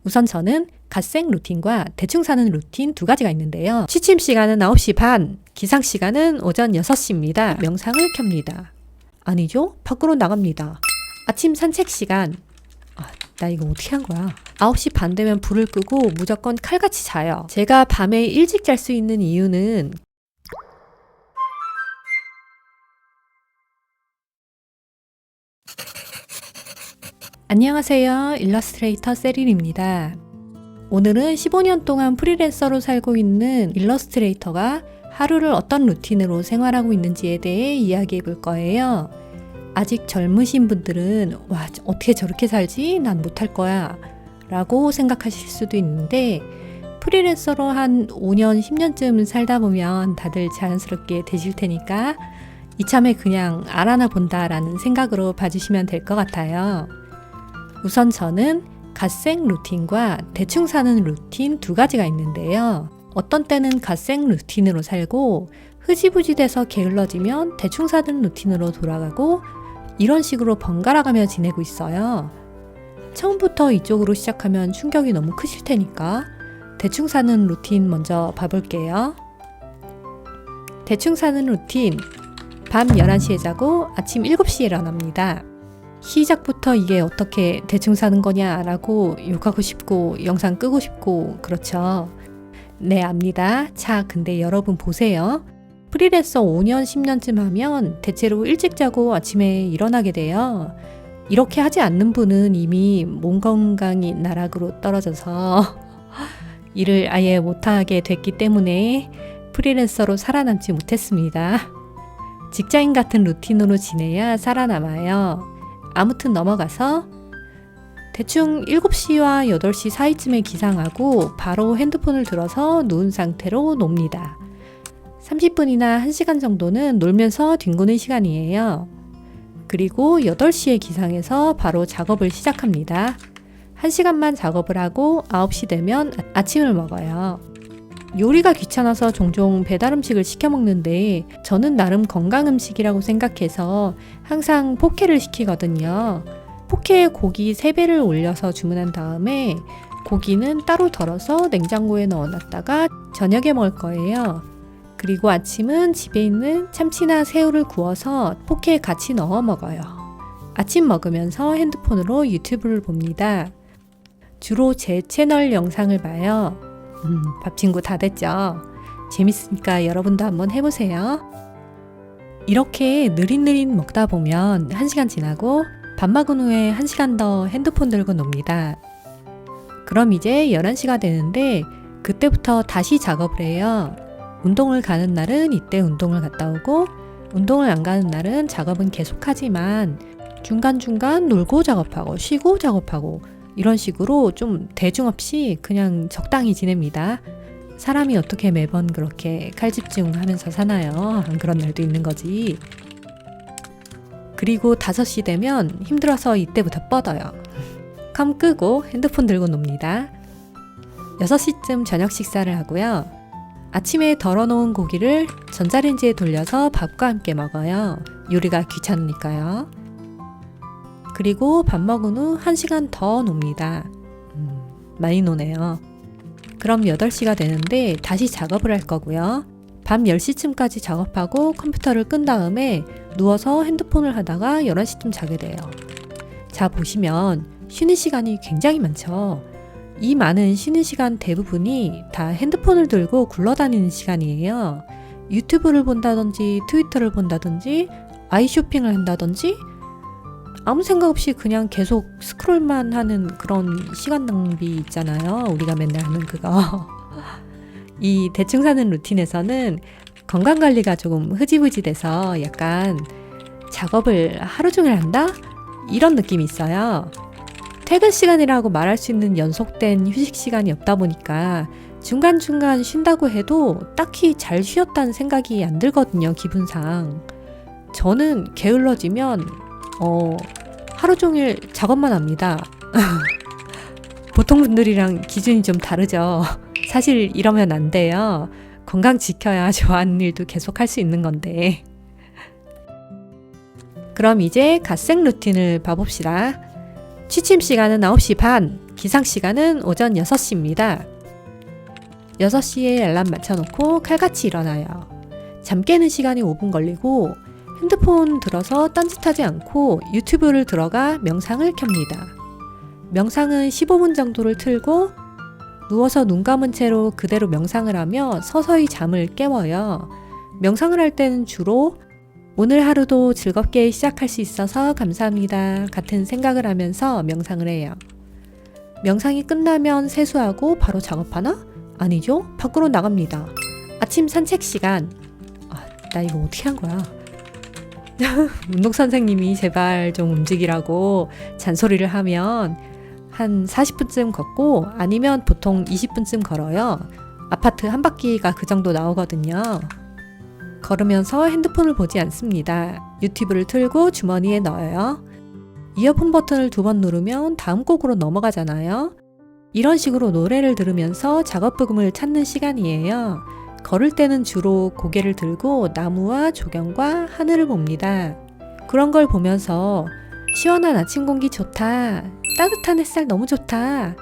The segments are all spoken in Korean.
우선 저는 갓생 루틴과 대충 사는 루틴 두 가지가 있는데요. 취침 시간은 9시 반, 기상 시간은 오전 6시입니다. 명상을 켭니다. 아니죠? 밖으로 나갑니다. 아침 산책 시간. 나 이거 어떻게 한 거야? 9시 반 되면 불을 끄고 무조건 칼같이 자요. 제가 밤에 일찍 잘 수 있는 이유는 안녕하세요. 일러스트레이터 세린입니다. 오늘은 15년 동안 프리랜서로 살고 있는 일러스트레이터가 하루를 어떤 루틴으로 생활하고 있는지에 대해 이야기해 볼 거예요. 아직 젊으신 분들은 와, 어떻게 저렇게 살지? 난 못할 거야 라고 생각하실 수도 있는데 프리랜서로 한 5년, 10년쯤 살다 보면 다들 자연스럽게 되실 테니까 이참에 그냥 알아나 본다라는 생각으로 봐주시면 될 것 같아요. 우선 저는 갓생 루틴과 대충 사는 루틴 두 가지가 있는데요. 어떤 때는 갓생 루틴으로 살고 흐지부지 돼서 게을러지면 대충 사는 루틴으로 돌아가고 이런 식으로 번갈아 가며 지내고 있어요. 처음부터 이쪽으로 시작하면 충격이 너무 크실 테니까 대충 사는 루틴 먼저 봐볼게요. 대충 사는 루틴. 밤 11시에 자고 아침 7시에 일어납니다. 시작부터 이게 어떻게 대충 사는 거냐 라고 욕하고 싶고 영상 끄고 싶고 그렇죠. 네, 압니다. 자, 근데 여러분 보세요. 프리랜서 5년, 10년쯤 하면 대체로 일찍 자고 아침에 일어나게 돼요. 이렇게 하지 않는 분은 이미 몸 건강이 나락으로 떨어져서 일을 아예 못하게 됐기 때문에 프리랜서로 살아남지 못했습니다. 직장인 같은 루틴으로 지내야 살아남아요. 아무튼 넘어가서 대충 7시와 8시 사이쯤에 기상하고 바로 핸드폰을 들어서 누운 상태로 놉니다. 30분이나 1시간 정도는 놀면서 뒹구는 시간이에요. 그리고 8시에 기상해서 바로 작업을 시작합니다. 1시간만 작업을 하고 9시 되면 아침을 먹어요. 요리가 귀찮아서 종종 배달 음식을 시켜 먹는데 저는 나름 건강 음식이라고 생각해서 항상 포케를 시키거든요. 포케에 고기 3배를 올려서 주문한 다음에 고기는 따로 덜어서 냉장고에 넣어놨다가 저녁에 먹을 거예요. 그리고 아침은 집에 있는 참치나 새우를 구워서 포케에 같이 넣어 먹어요. 아침 먹으면서 핸드폰으로 유튜브를 봅니다. 주로 제 채널 영상을 봐요. 밥 친구 다 됐죠? 재밌으니까 여러분도 한번 해보세요. 이렇게 느릿느릿 먹다 보면 1시간 지나고 밥 먹은 후에 1시간 더 핸드폰 들고 놉니다. 그럼 이제 11시가 되는데 그때부터 다시 작업을 해요. 운동을 가는 날은 이때 운동을 갔다 오고 운동을 안 가는 날은 작업은 계속하지만 중간중간 놀고 작업하고 쉬고 작업하고 이런 식으로 좀 대중 없이 그냥 적당히 지냅니다. 사람이 어떻게 매번 그렇게 칼집중하면서 사나요? 안 그런 날도 있는 거지. 그리고 5시 되면 힘들어서 이때부터 뻗어요. 컴 끄고 핸드폰 들고 놉니다. 6시쯤 저녁 식사를 하고요. 아침에 덜어놓은 고기를 전자레인지에 돌려서 밥과 함께 먹어요. 요리가 귀찮으니까요. 그리고 밥 먹은 후 1시간 더 놉니다. 많이 노네요. 그럼 8시가 되는데 다시 작업을 할 거고요. 밤 10시쯤까지 작업하고 컴퓨터를 끈 다음에 누워서 핸드폰을 하다가 11시쯤 자게 돼요. 자, 보시면 쉬는 시간이 굉장히 많죠. 이 많은 쉬는 시간 대부분이 다 핸드폰을 들고 굴러다니는 시간이에요. 유튜브를 본다든지 트위터를 본다든지 아이쇼핑을 한다든지 아무 생각 없이 그냥 계속 스크롤만 하는 그런 시간 낭비 있잖아요. 우리가 맨날 하는 그거. 이 대충 사는 루틴에서는 건강관리가 조금 흐지부지 돼서 약간 작업을 하루 종일 한다? 이런 느낌이 있어요. 퇴근 시간이라고 말할 수 있는 연속된 휴식 시간이 없다 보니까 중간중간 쉰다고 해도 딱히 잘 쉬었다는 생각이 안 들거든요, 기분상. 저는 게을러지면 하루 종일 작업만 합니다. 보통 분들이랑 기준이 좀 다르죠. 사실 이러면 안 돼요. 건강 지켜야 좋아하는 일도 계속 할 수 있는 건데. 그럼 이제 갓생 루틴을 봐봅시다. 취침 시간은 9시 반, 기상시간은 오전 6시입니다. 6시에 알람 맞춰놓고 칼같이 일어나요. 잠 깨는 시간이 5분 걸리고 핸드폰 들어서 딴짓하지 않고 유튜브를 들어가 명상을 켭니다. 명상은 15분 정도를 틀고 누워서 눈 감은 채로 그대로 명상을 하며 서서히 잠을 깨워요. 명상을 할 때는 주로 오늘 하루도 즐겁게 시작할 수 있어서 감사합니다 같은 생각을 하면서 명상을 해요. 명상이 끝나면 세수하고 바로 작업하나? 아니죠. 밖으로 나갑니다. 아침 산책 시간. 나 이거 어떻게 한 거야? 운동 선생님이 제발 좀 움직이라고 잔소리를 하면 한 40분쯤 걷고 아니면 보통 20분쯤 걸어요. 아파트 한 바퀴가 그 정도 나오거든요. 걸으면서 핸드폰을 보지 않습니다. 유튜브를 틀고 주머니에 넣어요. 이어폰 버튼을 2번 누르면 다음 곡으로 넘어가잖아요. 이런 식으로 노래를 들으면서 작업 부금을 찾는 시간이에요. 걸을 때는 주로 고개를 들고 나무와 조경과 하늘을 봅니다. 그런 걸 보면서 시원한 아침 공기 좋다. 따뜻한 햇살 너무 좋다.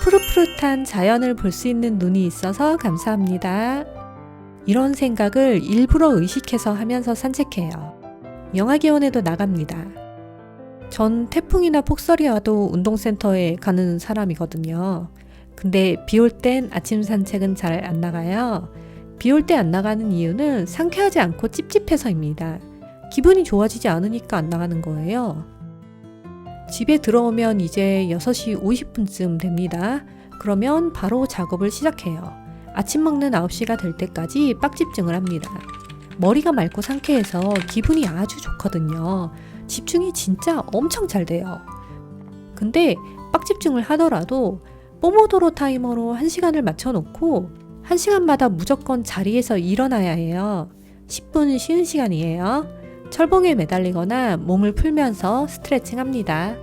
푸릇푸릇한 자연을 볼 수 있는 눈이 있어서 감사합니다. 이런 생각을 일부러 의식해서 하면서 산책해요. 영화기원에도 나갑니다. 전 태풍이나 폭설이 와도 운동센터에 가는 사람이거든요. 근데 비 올 땐 아침 산책은 잘 안 나가요. 비 올 때 안 나가는 이유는 상쾌하지 않고 찝찝해서입니다. 기분이 좋아지지 않으니까 안 나가는 거예요. 집에 들어오면 이제 6시 50분쯤 됩니다. 그러면 바로 작업을 시작해요. 아침 먹는 9시가 될 때까지 빡집중을 합니다. 머리가 맑고 상쾌해서 기분이 아주 좋거든요. 집중이 진짜 엄청 잘 돼요. 근데 빡집중을 하더라도 포모도로 타이머로 1시간을 맞춰놓고 1시간마다 무조건 자리에서 일어나야 해요. 10분 쉬는 시간이에요. 철봉에 매달리거나 몸을 풀면서 스트레칭 합니다.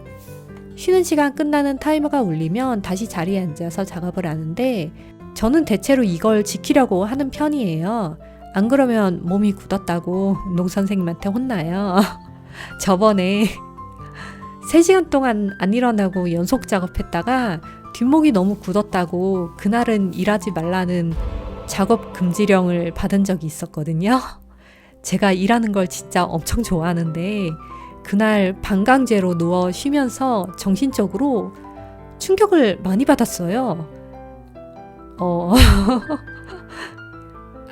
쉬는 시간 끝나는 타이머가 울리면 다시 자리에 앉아서 작업을 하는데 저는 대체로 이걸 지키려고 하는 편이에요. 안 그러면 몸이 굳었다고 운동 선생님한테 혼나요. 저번에 3시간 동안 안 일어나고 연속 작업했다가 뒷목이 너무 굳었다고 그날은 일하지 말라는 작업 금지령을 받은 적이 있었거든요. 제가 일하는 걸 진짜 엄청 좋아하는데 그날 반강제로 누워 쉬면서 정신적으로 충격을 많이 받았어요.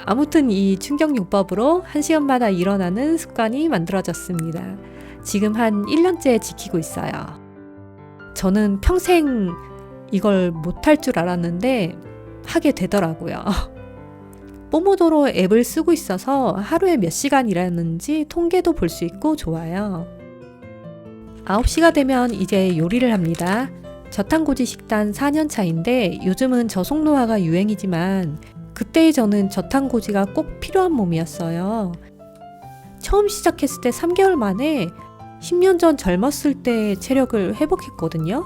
아무튼 이 충격요법으로 1시간마다 일어나는 습관이 만들어졌습니다. 지금 한 1년째 지키고 있어요. 저는 평생 이걸 못할 줄 알았는데 하게 되더라고요. 포모도로 앱을 쓰고 있어서 하루에 몇 시간 일하는지 통계도 볼 수 있고 좋아요. 9시가 되면 이제 요리를 합니다. 저탄고지 식단 4년 차인데 요즘은 저속노화가 유행이지만 그때의 저는 저탄고지가 꼭 필요한 몸이었어요. 처음 시작했을 때 3개월 만에 10년 전 젊었을 때 체력을 회복했거든요.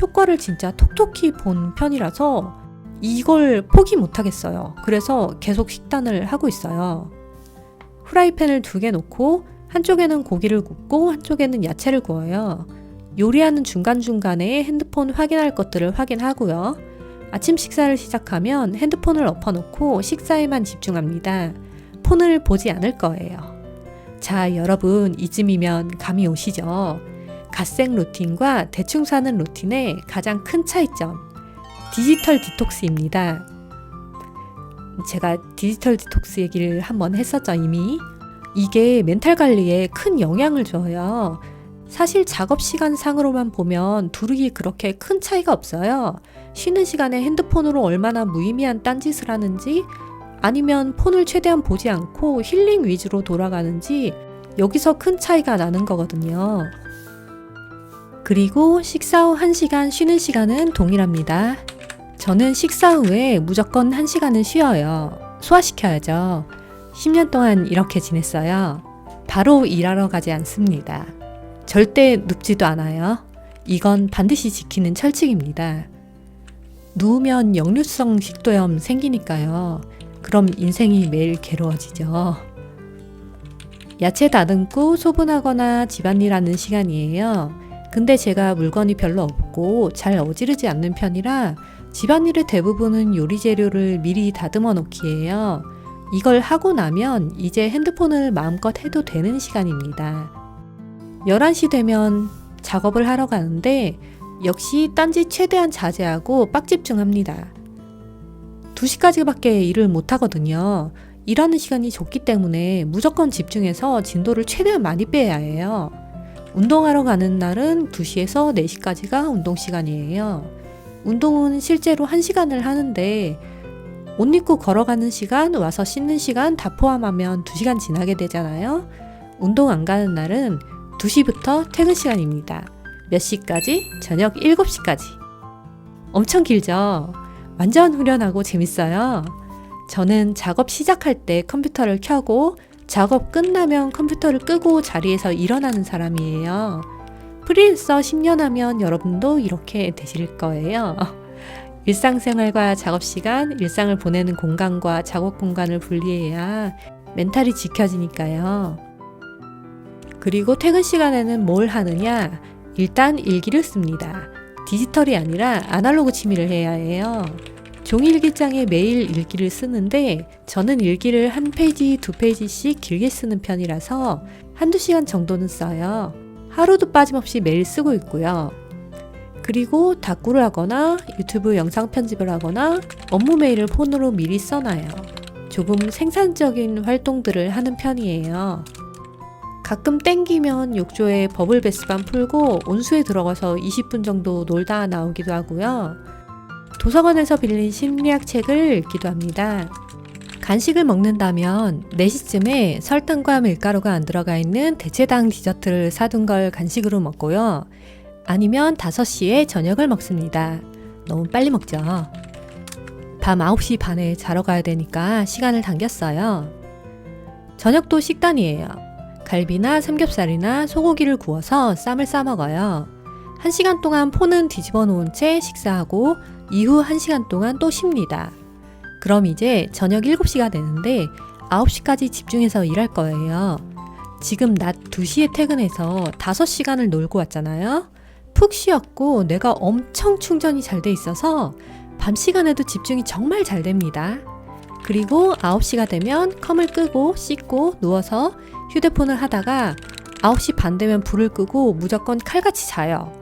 효과를 진짜 톡톡히 본 편이라서 이걸 포기 못하겠어요. 그래서 계속 식단을 하고 있어요. 후라이팬을 2개 놓고 한쪽에는 고기를 굽고 한쪽에는 야채를 구워요. 요리하는 중간중간에 핸드폰 확인할 것들을 확인하고요. 아침 식사를 시작하면 핸드폰을 엎어놓고 식사에만 집중합니다. 폰을 보지 않을 거예요. 자, 여러분 이쯤이면 감이 오시죠? 갓생 루틴과 대충 사는 루틴의 가장 큰 차이점. 디지털 디톡스입니다. 제가 디지털 디톡스 얘기를 한번 했었죠, 이미. 이게 멘탈 관리에 큰 영향을 줘요. 사실 작업 시간 상으로만 보면 둘이 그렇게 큰 차이가 없어요. 쉬는 시간에 핸드폰으로 얼마나 무의미한 딴짓을 하는지 아니면 폰을 최대한 보지 않고 힐링 위주로 돌아가는지 여기서 큰 차이가 나는 거거든요. 그리고 식사 후 1시간 쉬는 시간은 동일합니다. 저는 식사 후에 무조건 1시간은 쉬어요. 소화시켜야죠. 10년 동안 이렇게 지냈어요. 바로 일하러 가지 않습니다. 절대 눕지도 않아요. 이건 반드시 지키는 철칙입니다. 누우면 역류성 식도염 생기니까요. 그럼 인생이 매일 괴로워지죠. 야채 다듬고 소분하거나 집안일 하는 시간이에요. 근데 제가 물건이 별로 없고 잘 어지르지 않는 편이라 집안일의 대부분은 요리 재료를 미리 다듬어 놓기예요. 이걸 하고 나면 이제 핸드폰을 마음껏 해도 되는 시간입니다. 11시 되면 작업을 하러 가는데 역시 딴짓 최대한 자제하고 빡 집중합니다. 2시까지밖에 일을 못 하거든요. 일하는 시간이 좁기 때문에 무조건 집중해서 진도를 최대한 많이 빼야 해요. 운동하러 가는 날은 2시에서 4시까지가 운동 시간이에요. 운동은 실제로 1시간을 하는데 옷 입고 걸어가는 시간, 와서 씻는 시간 다 포함하면 2시간 지나게 되잖아요. 운동 안 가는 날은 2시부터 퇴근 시간입니다. 몇 시까지? 저녁 7시까지. 엄청 길죠? 완전 후련하고 재밌어요. 저는 작업 시작할 때 컴퓨터를 켜고 작업 끝나면 컴퓨터를 끄고 자리에서 일어나는 사람이에요. 프리랜서 10년 하면 여러분도 이렇게 되실 거예요. 일상생활과 작업시간, 일상을 보내는 공간과 작업 공간을 분리해야 멘탈이 지켜지니까요. 그리고 퇴근 시간에는 뭘 하느냐? 일단 일기를 씁니다. 디지털이 아니라 아날로그 취미를 해야 해요. 종이 일기장에 매일 일기를 쓰는데 저는 일기를 1페이지, 2페이지씩 길게 쓰는 편이라서 한두 시간 정도는 써요. 하루도 빠짐없이 매일 쓰고 있고요. 그리고 다꾸를 하거나 유튜브 영상 편집을 하거나 업무 메일을 폰으로 미리 써놔요. 조금 생산적인 활동들을 하는 편이에요. 가끔 땡기면 욕조에 버블 베스밤 풀고 온수에 들어가서 20분 정도 놀다 나오기도 하고요. 도서관에서 빌린 심리학 책을 읽기도 합니다. 간식을 먹는다면 4시쯤에 설탕과 밀가루가 안 들어가 있는 대체당 디저트를 사둔 걸 간식으로 먹고요. 아니면 5시에 저녁을 먹습니다. 너무 빨리 먹죠. 밤 9시 반에 자러 가야 되니까 시간을 당겼어요. 저녁도 식단이에요. 갈비나 삼겹살이나 소고기를 구워서 쌈을 싸 먹어요. 1시간 동안 폰은 뒤집어 놓은 채 식사하고 이후 1시간 동안 또 쉽니다. 그럼 이제 저녁 7시가 되는데 9시까지 집중해서 일할 거예요. 지금 낮 2시에 퇴근해서 5시간을 놀고 왔잖아요. 푹 쉬었고 뇌가 엄청 충전이 잘 돼 있어서 밤 시간에도 집중이 정말 잘 됩니다. 그리고 9시가 되면 컴을 끄고 씻고 누워서 휴대폰을 하다가 9시 반 되면 불을 끄고 무조건 칼같이 자요.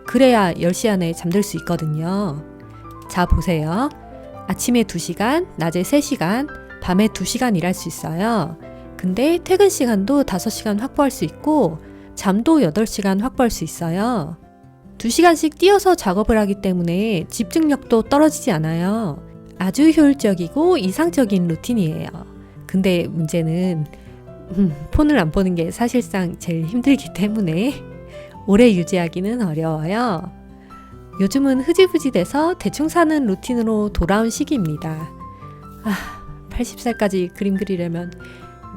그래야 10시 안에 잠들 수 있거든요. 자, 보세요. 아침에 2시간, 낮에 3시간, 밤에 2시간 일할 수 있어요. 근데 퇴근 시간도 5시간 확보할 수 있고 잠도 8시간 확보할 수 있어요. 2시간씩 뛰어서 작업을 하기 때문에 집중력도 떨어지지 않아요. 아주 효율적이고 이상적인 루틴이에요. 근데 문제는 폰을 안 보는 게 사실상 제일 힘들기 때문에 오래 유지하기는 어려워요. 요즘은 흐지부지 돼서 대충 사는 루틴으로 돌아온 시기입니다. 80살까지 그림 그리려면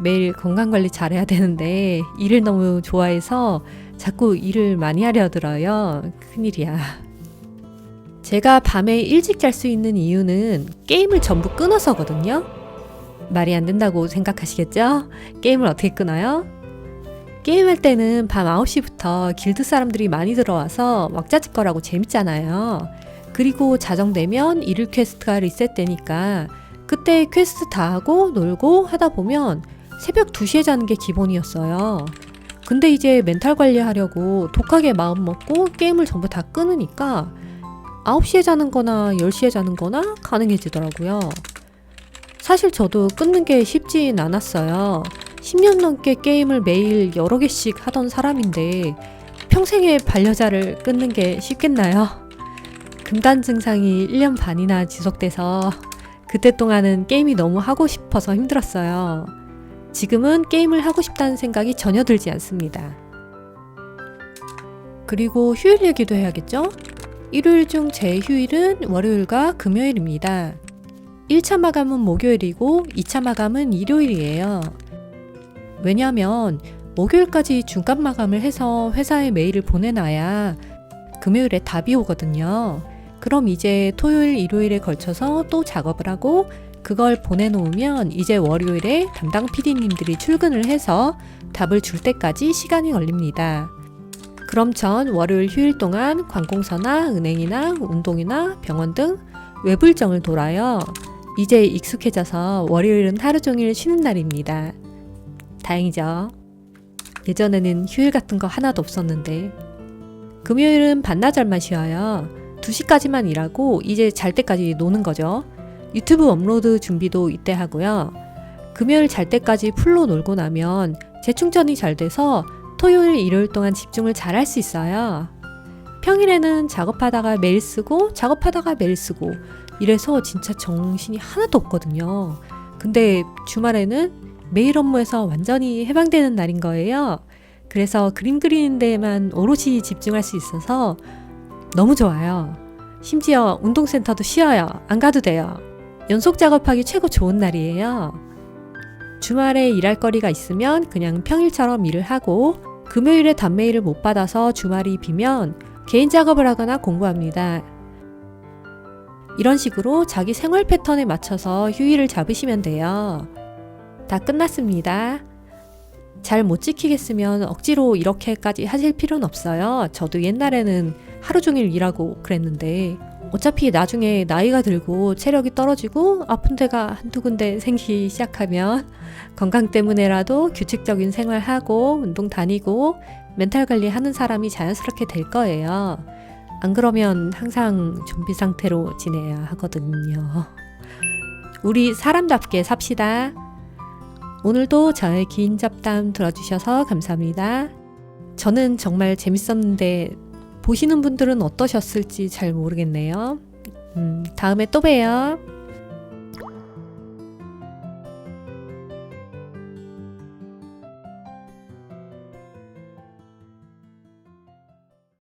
매일 건강관리 잘해야 되는데 일을 너무 좋아해서 자꾸 일을 많이 하려 들어요. 큰일이야. 제가 밤에 일찍 잘 수 있는 이유는 게임을 전부 끊어서거든요. 말이 안 된다고 생각하시겠죠? 게임을 어떻게 끊어요? 게임할 때는 밤 9시부터 길드 사람들이 많이 들어와서 왁자지껄하고 재밌잖아요. 그리고 자정되면 일일 퀘스트가 리셋되니까 그때 퀘스트 다 하고 놀고 하다 보면 새벽 2시에 자는 게 기본이었어요. 근데 이제 멘탈 관리하려고 독하게 마음 먹고 게임을 전부 다 끊으니까 9시에 자는 거나 10시에 자는 거나 가능해지더라고요. 사실 저도 끊는 게 쉽진 않았어요. 10년 넘게 게임을 매일 여러 개씩 하던 사람인데 평생의 반려자를 끊는 게 쉽겠나요? 금단 증상이 1년 반이나 지속돼서 그때 동안은 게임이 너무 하고 싶어서 힘들었어요. 지금은 게임을 하고 싶다는 생각이 전혀 들지 않습니다. 그리고 휴일 얘기도 해야겠죠? 일요일 중 제 휴일은 월요일과 금요일입니다. 1차 마감은 목요일이고 2차 마감은 일요일이에요. 왜냐하면 목요일까지 중간 마감을 해서 회사에 메일을 보내놔야 금요일에 답이 오거든요. 그럼 이제 토요일, 일요일에 걸쳐서 또 작업을 하고 그걸 보내놓으면 이제 월요일에 담당 PD님들이 출근을 해서 답을 줄 때까지 시간이 걸립니다. 그럼 전 월요일 휴일 동안 관공서나 은행이나 운동이나 병원 등 외부 일정을 돌아요. 이제 익숙해져서 월요일은 하루 종일 쉬는 날입니다. 다행이죠. 예전에는 휴일 같은 거 하나도 없었는데. 금요일은 반나절만 쉬어요. 2시까지만 일하고 이제 잘 때까지 노는 거죠. 유튜브 업로드 준비도 이때 하고요. 금요일 잘 때까지 풀로 놀고 나면 재충전이 잘 돼서 토요일, 일요일 동안 집중을 잘 할 수 있어요. 평일에는 작업하다가 메일 쓰고 작업하다가 메일 쓰고 이래서 진짜 정신이 하나도 없거든요. 근데 주말에는 메일 업무에서 완전히 해방되는 날인 거예요. 그래서 그림 그리는 데에만 오롯이 집중할 수 있어서 너무 좋아요. 심지어 운동센터도 쉬어요. 안 가도 돼요. 연속 작업하기 최고 좋은 날이에요. 주말에 일할 거리가 있으면 그냥 평일처럼 일을 하고 금요일에 단메일을 못 받아서 주말이 비면 개인 작업을 하거나 공부합니다. 이런 식으로 자기 생활 패턴에 맞춰서 휴일을 잡으시면 돼요. 다 끝났습니다. 잘 못 지키겠으면 억지로 이렇게까지 하실 필요는 없어요. 저도 옛날에는 하루 종일 일하고 그랬는데 어차피 나중에 나이가 들고 체력이 떨어지고 아픈 데가 한두 군데 생기기 시작하면 건강 때문에라도 규칙적인 생활하고 운동 다니고 멘탈 관리하는 사람이 자연스럽게 될 거예요. 안 그러면 항상 좀비 상태로 지내야 하거든요. 우리 사람답게 삽시다. 오늘도 저의 긴 잡담 들어주셔서 감사합니다. 저는 정말 재밌었는데 보시는 분들은 어떠셨을지 잘 모르겠네요. 다음에 또 봬요.